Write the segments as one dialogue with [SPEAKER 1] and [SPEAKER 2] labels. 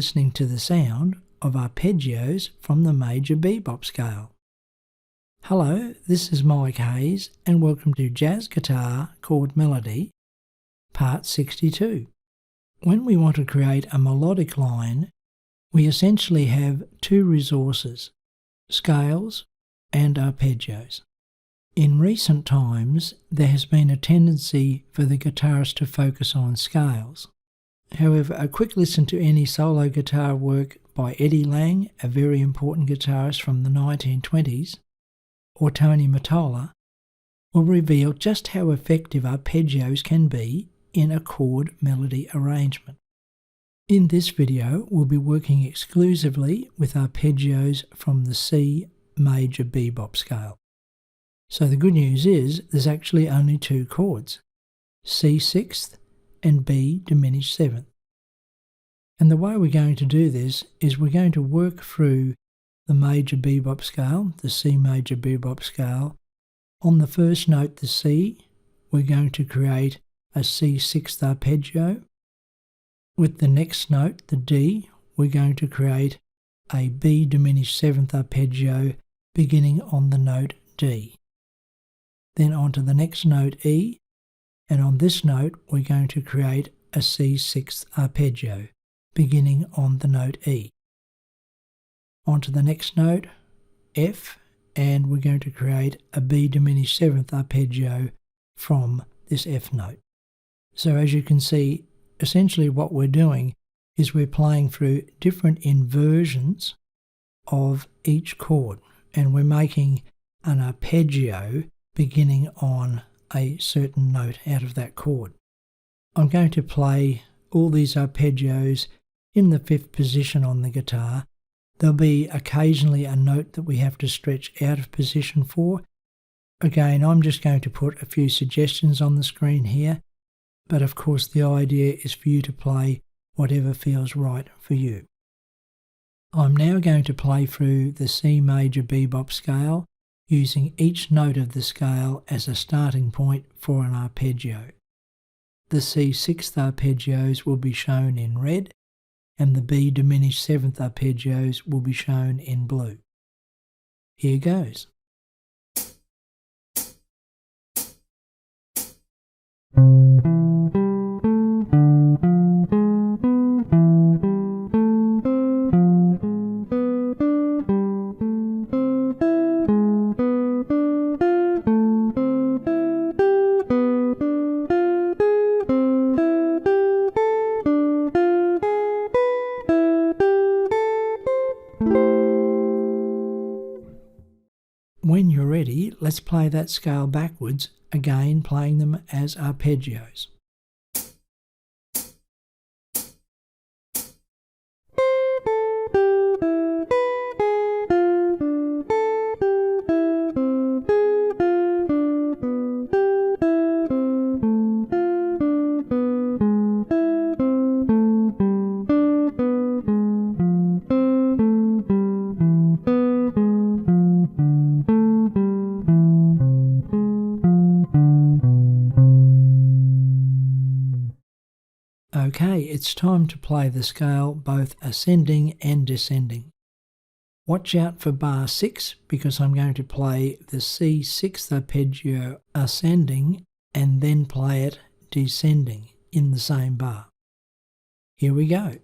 [SPEAKER 1] listening to the sound of arpeggios from the Major Bebop Scale. Hello, this is Mike Hayes and welcome to Jazz Guitar Chord Melody, Part 62. When we want to create a melodic line, we essentially have two resources, scales and arpeggios. In recent times, there has been a tendency for the guitarist to focus on scales. However, a quick listen to any solo guitar work by Eddie Lang, a very important guitarist from the 1920s, or Tony Mottola, will reveal just how effective arpeggios can be in a chord melody arrangement. In this video, we'll be working exclusively with arpeggios from the C Major Bebop Scale. So the good news is there's actually only two chords, C sixth and B diminished seventh. And the way we're going to do this is we're going to work through the Major Bebop Scale, the C Major Bebop Scale. On the first note, the C, we're going to create a C sixth arpeggio. With the next note, the D, we're going to create a B diminished seventh arpeggio beginning on the note D. Then on to the next note, E, and on this note we're going to create a C sixth arpeggio beginning on the note E. On to the next note, F, and we're going to create a B diminished seventh arpeggio from this F note. So as you can see, essentially what we're doing is we're playing through different inversions of each chord, and we're making an arpeggio beginning on a certain note out of that chord. I'm going to play all these arpeggios in the fifth position on the guitar. There'll be occasionally a note that we have to stretch out of position for. Again, I'm just going to put a few suggestions on the screen here, but of course the idea is for you to play whatever feels right for you. I'm now going to play through the C Major Bebop Scale, using each note of the scale as a starting point for an arpeggio. The C sixth arpeggios will be shown in red, and the B diminished seventh arpeggios will be shown in blue. Here goes. When you're ready, let's play that scale backwards, again playing them as arpeggios. Okay, it's time to play the scale both ascending and descending. Watch out for bar 6 because I'm going to play the C sixth arpeggio ascending and then play it descending in the same bar. Here we go.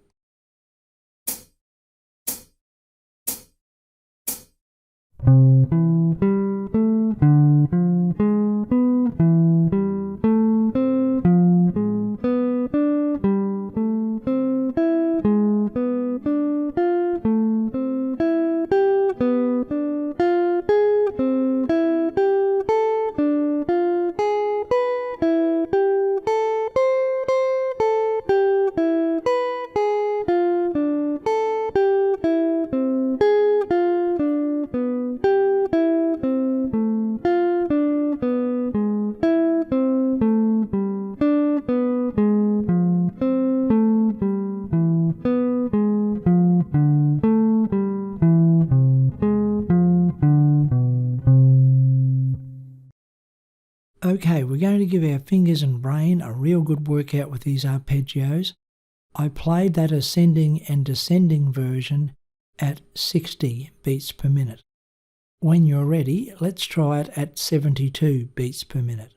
[SPEAKER 1] Okay, we're going to give our fingers and brain a real good workout with these arpeggios. I played that ascending and descending version at 60 beats per minute. When you're ready, let's try it at 72 beats per minute.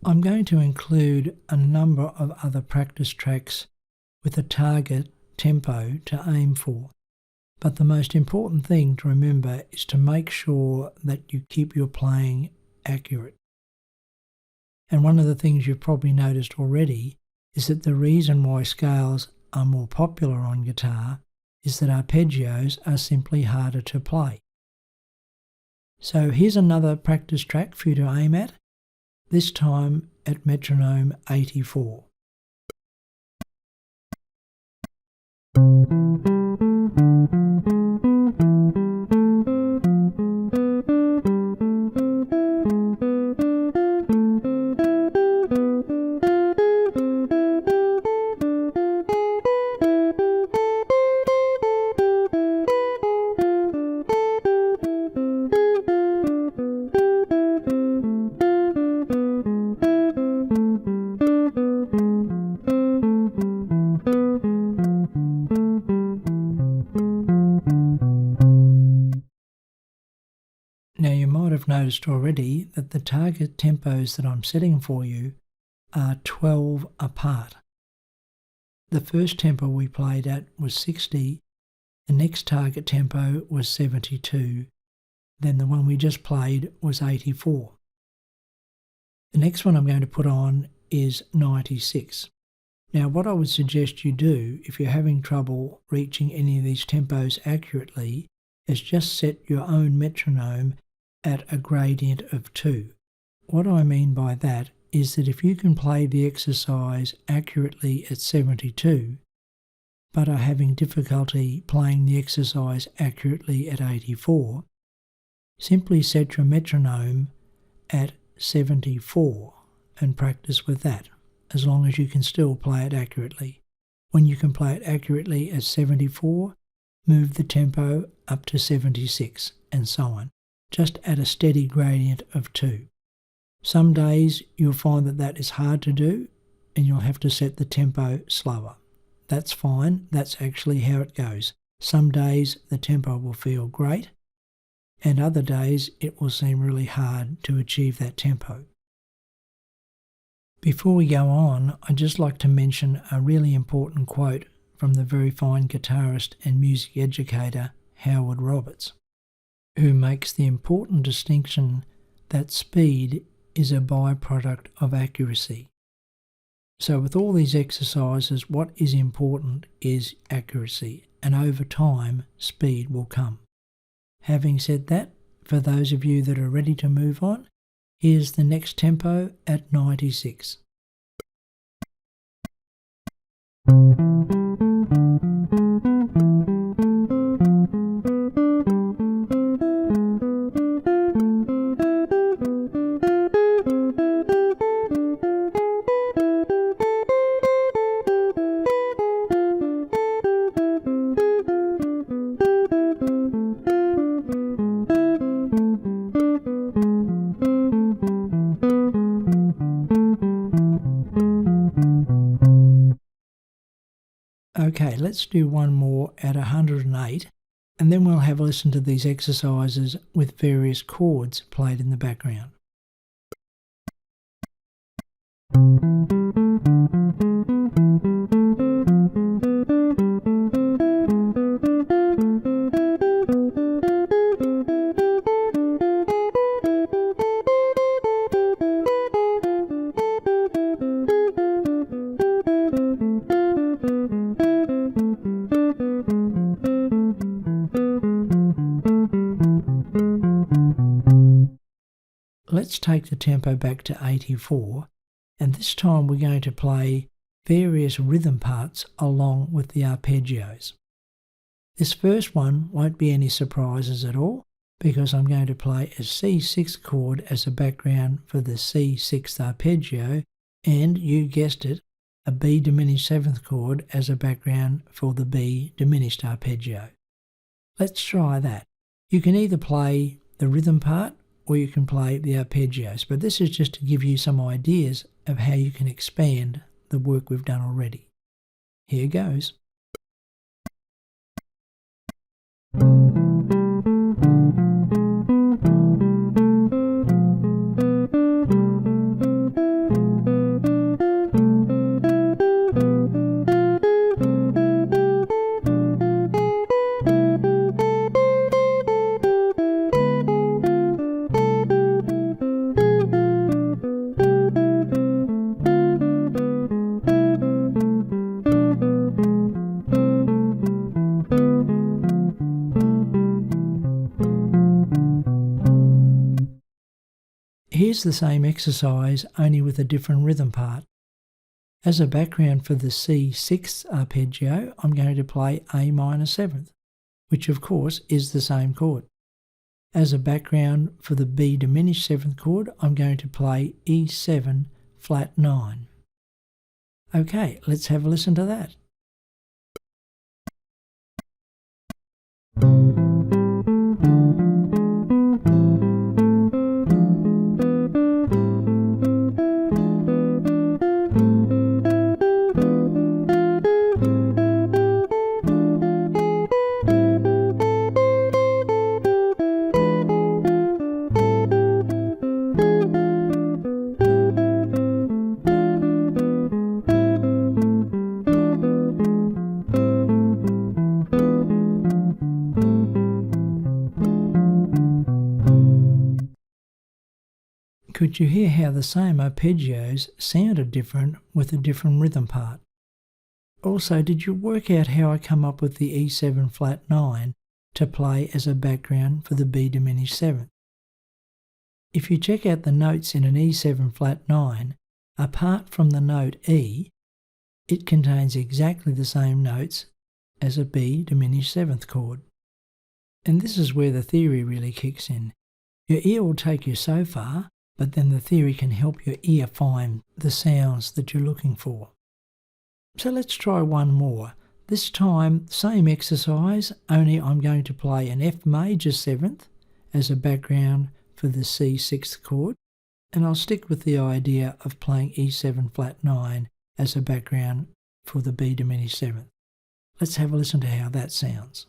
[SPEAKER 1] I'm going to include a number of other practice tracks with a target tempo to aim for, but the most important thing to remember is to make sure that you keep your playing accurate. And one of the things you've probably noticed already is that the reason why scales are more popular on guitar is that arpeggios are simply harder to play. So here's another practice track for you to aim at, this time at metronome 84. Now you might have noticed already that the target tempos that I'm setting for you are 12 apart. The first tempo we played at was 60, the next target tempo was 72, then the one we just played was 84. The next one I'm going to put on is 96. Now what I would suggest you do if you're having trouble reaching any of these tempos accurately is just set your own metronome at a gradient of 2. What I mean by that is that if you can play the exercise accurately at 72, but are having difficulty playing the exercise accurately at 84, simply set your metronome at 74 and practice with that, as long as you can still play it accurately. When you can play it accurately at 74, move the tempo up to 76, and so on, just at a steady gradient of 2. Some days you'll find that that is hard to do, and you'll have to set the tempo slower. That's fine, that's actually how it goes. Some days the tempo will feel great, and other days it will seem really hard to achieve that tempo. Before we go on, I'd just like to mention a really important quote from the very fine guitarist and music educator Howard Roberts, who makes the important distinction that speed is a byproduct of accuracy. So with all these exercises, what is important is accuracy, and over time, speed will come. Having said that, for those of you that are ready to move on, here's the next tempo at 96. Okay, let's do one more at 108, and then we'll have a listen to these exercises with various chords played in the background. let's take the tempo back to 84, and this time we're going to play various rhythm parts along with the arpeggios. This first one won't be any surprises at all, because I'm going to play a C6 chord as a background for the C6th arpeggio, and you guessed it, a B diminished 7th chord as a background for the B diminished arpeggio. Let's try that. You can either play the rhythm part or you can play the arpeggios, but this is just to give you some ideas of how you can expand the work we've done already. Here goes. Here's the same exercise, only with a different rhythm part. As a background for the C6th arpeggio, I'm going to play A minor 7th, which of course is the same chord. As a background for the B diminished 7th chord, I'm going to play E7 flat 9. Okay, let's have a listen to that. Could you hear how the same arpeggios sounded different with a different rhythm part? Also, did you work out how I come up with the E7 flat 9 to play as a background for the B diminished 7th? If you check out the notes in an E7 flat 9, apart from the note E, it contains exactly the same notes as a B diminished 7th chord. And this is where the theory really kicks in. Your ear will take you so far, but then the theory can help your ear find the sounds that you're looking for. So let's try one more. This time, same exercise, only I'm going to play an F major 7th as a background for the C6th chord, and I'll stick with the idea of playing E7 flat 9 as a background for the B diminished 7th. Let's have a listen to how that sounds.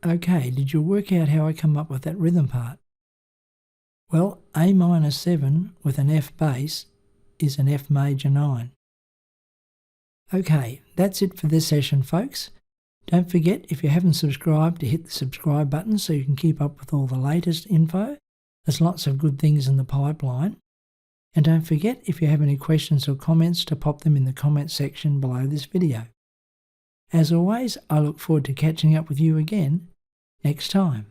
[SPEAKER 1] Okay, did you work out how I come up with that rhythm part? Well, A minor 7 with an F bass is an F major 9. Okay, that's it for this session, folks. Don't forget, if you haven't subscribed, to hit the subscribe button so you can keep up with all the latest info. There's lots of good things in the pipeline. And don't forget, if you have any questions or comments, to pop them in the comment section below this video. As always, I look forward to catching up with you again next time.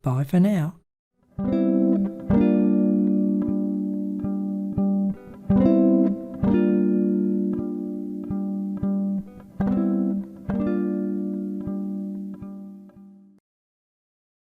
[SPEAKER 1] Bye for now.